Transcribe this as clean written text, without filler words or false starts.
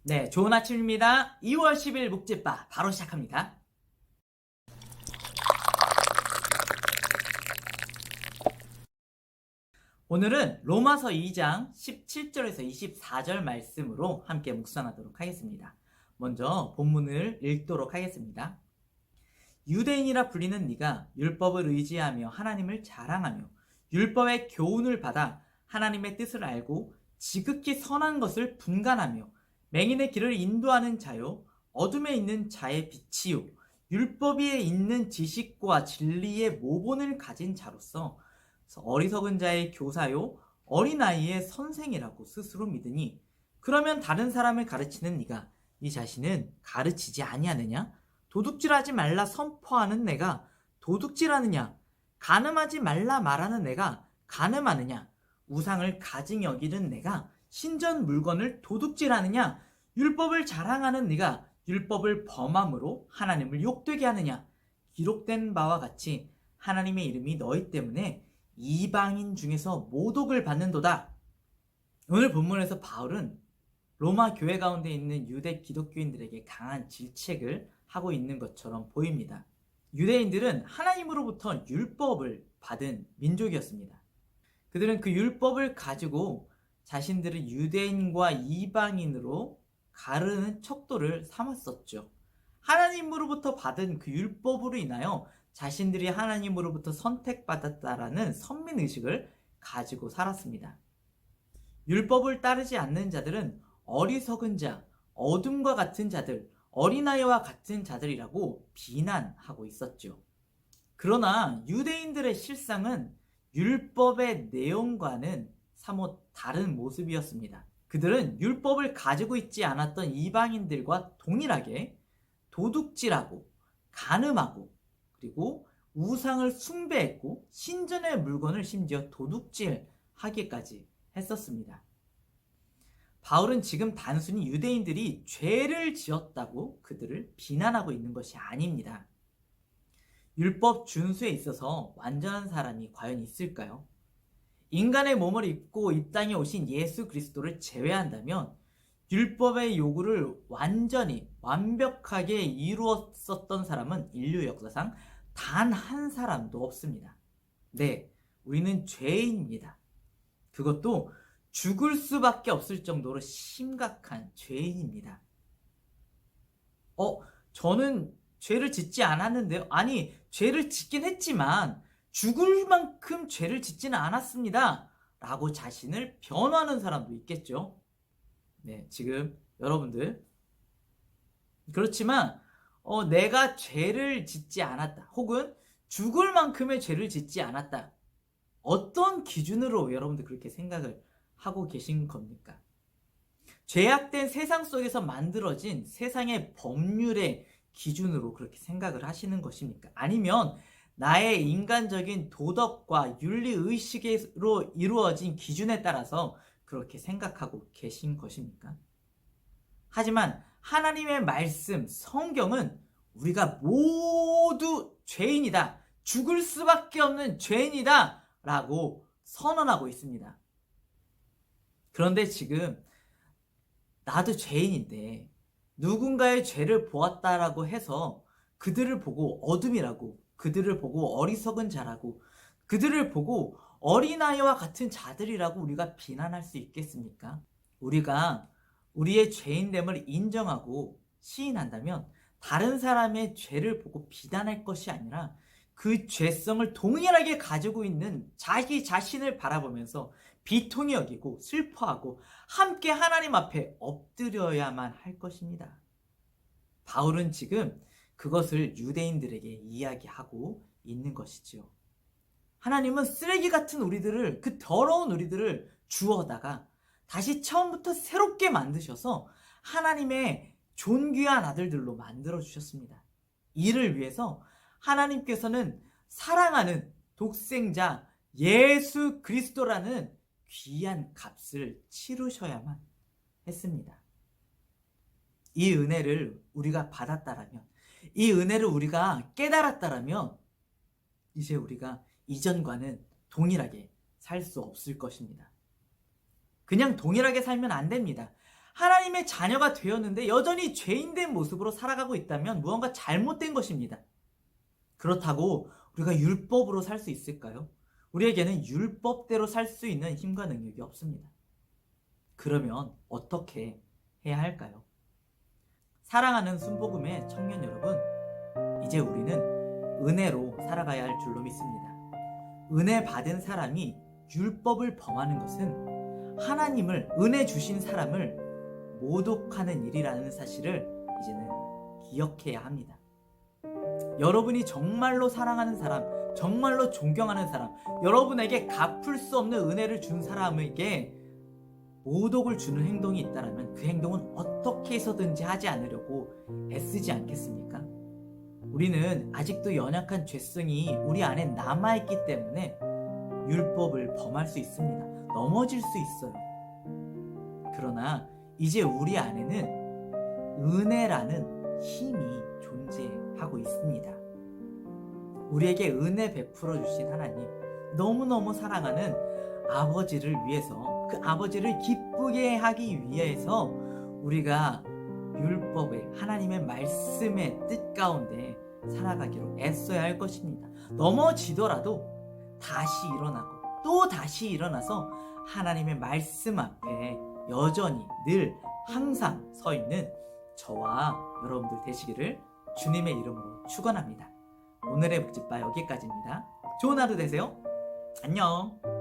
네, 좋은 아침입니다. 2월 10일 묵집바 바로 시작합니다. 오늘은 로마서 2장 17절에서 24절 말씀으로 함께 묵상하도록 하겠습니다. 먼저 본문을 읽도록 하겠습니다. 유대인이라 불리는 네가 율법을 의지하며 하나님을 자랑하며 율법의 교훈을 받아 하나님의 뜻을 알고 지극히 선한 것을 분간하며 맹인의 길을 인도하는 자요 어둠에 있는 자의 빛이요 율법 위에 있는 지식과 진리의 모본을 가진 자로서 어리석은 자의 교사요 어린아이의 선생이라고 스스로 믿으니 그러면 다른 사람을 가르치는 네가 네 자신은 가르치지 아니하느냐? 도둑질하지 말라 선포하는 내가 도둑질하느냐? 간음하지 말라 말하는 내가 간음하느냐? 우상을 가증 여기는 내가 신전 물건을 도둑질하느냐? 율법을 자랑하는 네가 율법을 범함으로 하나님을 욕되게 하느냐? 기록된 바와 같이 하나님의 이름이 너희 때문에 이방인 중에서 모독을 받는도다. 오늘 본문에서 바울은 로마 교회 가운데 있는 유대 기독교인들에게 강한 질책을 하고 있는 것처럼 보입니다. 유대인들은 하나님으로부터 율법을 받은 민족이었습니다. 그들은 그 율법을 가지고 자신들을 유대인과 이방인으로 가르는 척도를 삼았었죠. 하나님으로부터 받은 그 율법으로 인하여 자신들이 하나님으로부터 선택받았다라는 선민의식을 가지고 살았습니다. 율법을 따르지 않는 자들은 어리석은 자, 어둠과 같은 자들, 어린아이와 같은 자들이라고 비난하고 있었죠. 그러나 유대인들의 실상은 율법의 내용과는 사뭇 다른 모습이었습니다. 그들은 율법을 가지고 있지 않았던 이방인들과 동일하게 도둑질하고 간음하고 그리고 우상을 숭배했고 신전의 물건을 심지어 도둑질하기까지 했었습니다. 바울은 지금 단순히 유대인들이 죄를 지었다고 그들을 비난하고 있는 것이 아닙니다. 율법 준수에 있어서 완전한 사람이 과연 있을까요? 인간의 몸을 입고 이 땅에 오신 예수 그리스도를 제외한다면 율법의 요구를 완전히 완벽하게 이루었었던 사람은 인류 역사상 단 한 사람도 없습니다. 네, 우리는 죄인입니다. 그것도 죽을 수밖에 없을 정도로 심각한 죄인입니다. 저는 죄를 짓지 않았는데요. 아니, 죄를 짓긴 했지만 죽을 만큼 죄를 짓지는 않았습니다. 라고 자신을 변호하는 사람도 있겠죠. 네, 지금 여러분들 그렇지만 내가 죄를 짓지 않았다 혹은 죽을 만큼의 죄를 짓지 않았다 어떤 기준으로 여러분들 그렇게 생각을 하고 계신 겁니까? 죄악된 세상 속에서 만들어진 세상의 법률의 기준으로 그렇게 생각을 하시는 것입니까? 아니면 나의 인간적인 도덕과 윤리의식으로 이루어진 기준에 따라서 그렇게 생각하고 계신 것입니까? 하지만 하나님의 말씀, 성경은 우리가 모두 죄인이다. 죽을 수밖에 없는 죄인이다. 라고 선언하고 있습니다. 그런데 지금 나도 죄인인데 누군가의 죄를 보았다라고 해서 그들을 보고 어둠이라고, 그들을 보고 어리석은 자라고, 그들을 보고 어린아이와 같은 자들이라고 우리가 비난할 수 있겠습니까? 우리가 우리의 죄인됨을 인정하고 시인한다면 다른 사람의 죄를 보고 비난할 것이 아니라 그 죄성을 동일하게 가지고 있는 자기 자신을 바라보면서 비통히 여기고 슬퍼하고 함께 하나님 앞에 엎드려야만 할 것입니다. 바울은 지금 그것을 유대인들에게 이야기하고 있는 것이죠. 하나님은 쓰레기 같은 우리들을, 그 더러운 우리들을 주워다가 다시 처음부터 새롭게 만드셔서 하나님의 존귀한 아들들로 만들어 주셨습니다. 이를 위해서 하나님께서는 사랑하는 독생자 예수 그리스도라는 귀한 값을 치르셔야만 했습니다. 이 은혜를 우리가 받았다라면, 이 은혜를 우리가 깨달았다라면 이제 우리가 이전과는 동일하게 살 수 없을 것입니다. 그냥 동일하게 살면 안 됩니다. 하나님의 자녀가 되었는데 여전히 죄인된 모습으로 살아가고 있다면 무언가 잘못된 것입니다. 그렇다고 우리가 율법으로 살 수 있을까요? 우리에게는 율법대로 살 수 있는 힘과 능력이 없습니다. 그러면 어떻게 해야 할까요? 사랑하는 순복음의 청년 여러분, 이제 우리는 은혜로 살아가야 할 줄로 믿습니다. 은혜 받은 사람이 율법을 범하는 것은 하나님을, 은혜 주신 사람을 모독하는 일이라는 사실을 이제는 기억해야 합니다. 여러분이 정말로 사랑하는 사람, 정말로 존경하는 사람, 여러분에게 갚을 수 없는 은혜를 준 사람에게 모독을 주는 행동이 있다면 그 행동은 어떻게 해서든지 하지 않으려고 애쓰지 않겠습니까? 우리는 아직도 연약한 죄성이 우리 안에 남아있기 때문에 율법을 범할 수 있습니다. 넘어질 수 있어요. 그러나 이제 우리 안에는 은혜라는 힘이 존재하고 있습니다. 우리에게 은혜 베풀어 주신 하나님, 너무너무 사랑하는 아버지를 위해서, 그 아버지를 기쁘게 하기 위해서 우리가 율법의, 하나님의 말씀의 뜻 가운데 살아가기로 애써야 할 것입니다. 넘어지더라도 다시 일어나고 또 다시 일어나서 하나님의 말씀 앞에 여전히 늘 항상 서 있는 저와 여러분들 되시기를 주님의 이름으로 축원합니다. 오늘의 묵집바 여기까지입니다. 좋은 하루 되세요. 안녕.